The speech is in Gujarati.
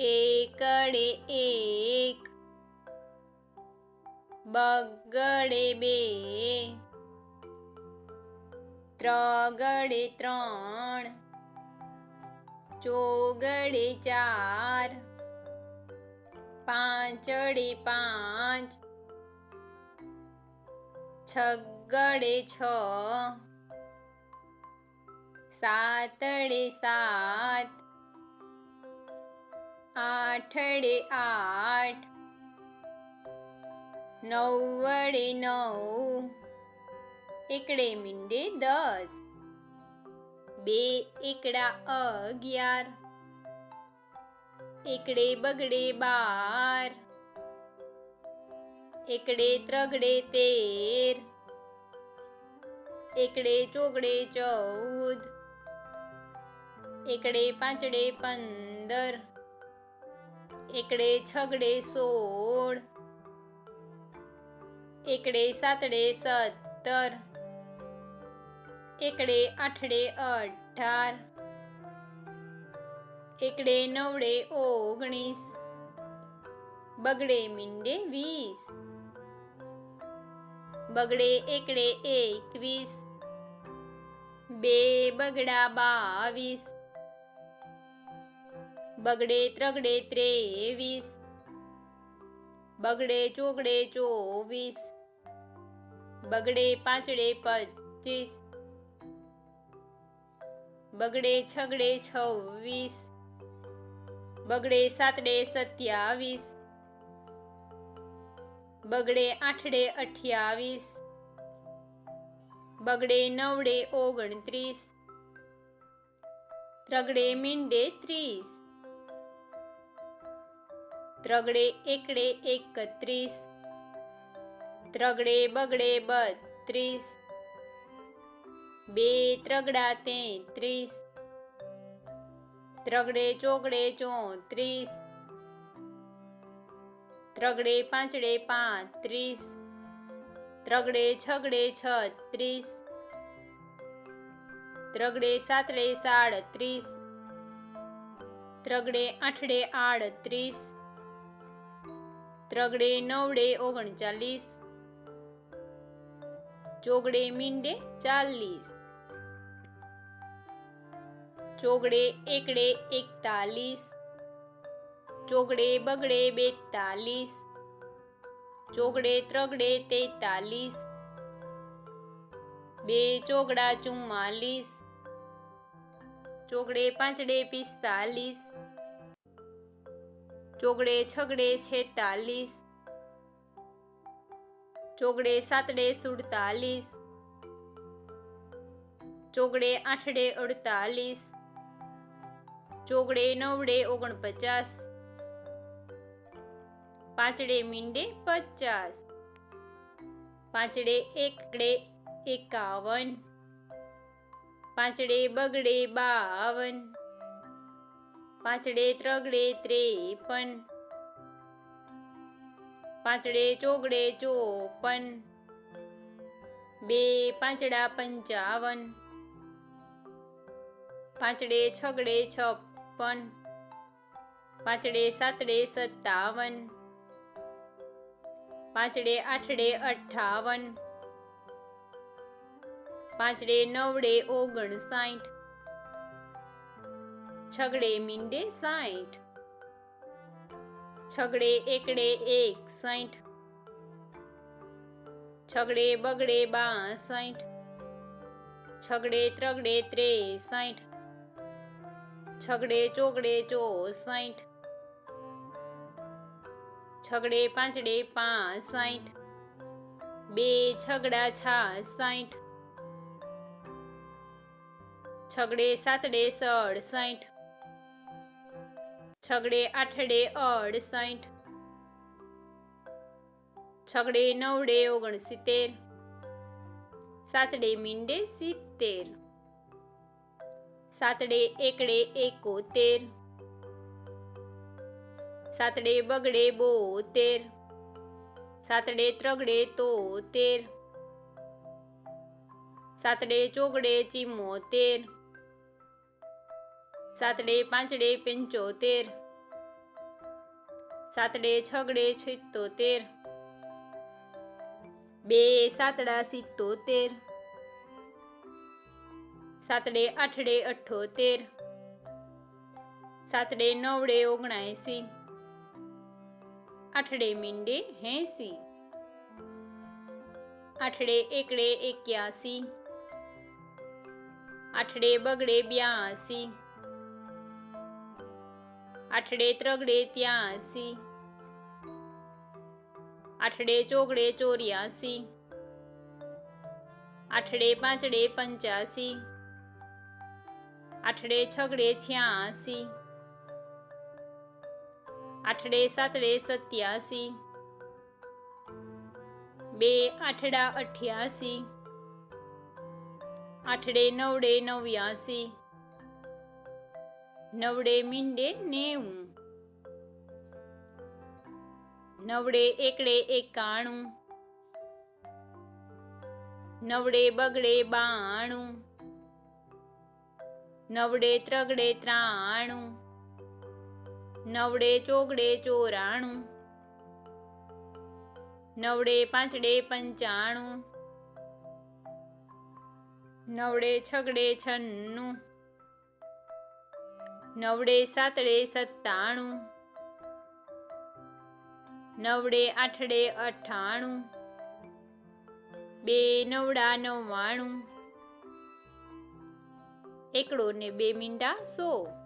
એકડે એક, બગડે બે, ત્રગડે ત્રણ, ચોગડે ચાર, પાંચડે પાંચ, છગડે છ, સાતડે સાત, આઠડે આઠ, નવડે નવ, એકડે મીંડે 10, બે એકડા 11, એકડે બગડે 12, એકડે ત્રગડે 13, એકડે ચોગડે 14, એકડે પાંચડે 15, એકડે છગડે 16, એકડે સાતડે 17, એકડે આઠડે 18, એકડે નવડે 19, બગડે મીંડે 20, બગડે એકડે 21, બે બગડા 22, બગડે ત્રગડે 23, બગડે ચોગડે 24, બગડે પાંચડે 25, બગડે છગડે 26, બગડે સાતડે 27, બગડે આઠડે 28, બગડે નવડે 29, ત્રગડે મીંડે 30, ત્રગડે એકડે 31, ત્રગડે બગડે 32, બે ત્રગડા 33, ત્રગડે ચોગડે 34, ત્રગડે પાંચડે 35, ત્રગડે છગડે 36, ત્રગડે સાતડે 37, ત્રગડે આઠડે 38, ત્રગડે નવડે 39, ચોગડે મીંડે 40, ચોગડે એકડે 41, ચોગડે બગડે 42, ચોગડે ત્રગડે 43, બે ચોગડા 44, ચોગડે પાંચડે 45, ચોગડે છગડે 46, ચોગડે સાતડે 47, ચોગડે આઠડે 48, ચોગડે નવડે 49, પાંચડે મીંડે 50, પાંચડે એકડે 51, પાંચડે બગડે 52, પાંચડે ત્રગડે 53, પાંચડે ચોગડે 54, બે પાંચડા 55, પાંચડે છગડે 56, પાંચડે સાતડે 57, પાંચડે આઠડે 58, પાંચડે નવડે 59, છગડે મીંડે 60, છગડે એકડે 61, છગડે બગડે 62, છગડે ત્રગડે 63, છગડે ચોગડે 64, છગડે પાંચડે 65, બે છગડા 66, છગડે સાતડે 67, છગડે આઠડે 68, છગડે નવડે 69, સાતડે મીંડે 70, સાતડે એકડે 71, સાતડે બગડે 72, સાતડે ત્રગડે 73, સાતડે ચોગડે 74, સાતડે પાંચડે 75, સાતડે છગડે 76, 2 સાતડા 77, સાતડે આઠડે 78, સાતડે નવડે 79, આઠડે મીંડે 80, આઠડે એકડે 81, આઠડે બગડે 82, આઠડે ત્રગડે 83, આઠડે ચોગડે 84, આઠડે પાંચડે 85, આઠડે છગડે 86, આઠડે સાતડે 87, 2 આઠડા 88, આઠડે નવડે 89, નવડે મીંડે 90, નવડે એકડે 91, નવડે બગડે 92, નવડે ત્રગડે 93, નવડે ચોગડે 94, નવડે પાંચડે 95, નવડે છગડે 96, નવડે સાતડે 97, નવડે આઠડે 98, 2 નવડા 99, એકડો ને 2 મીંડા 100.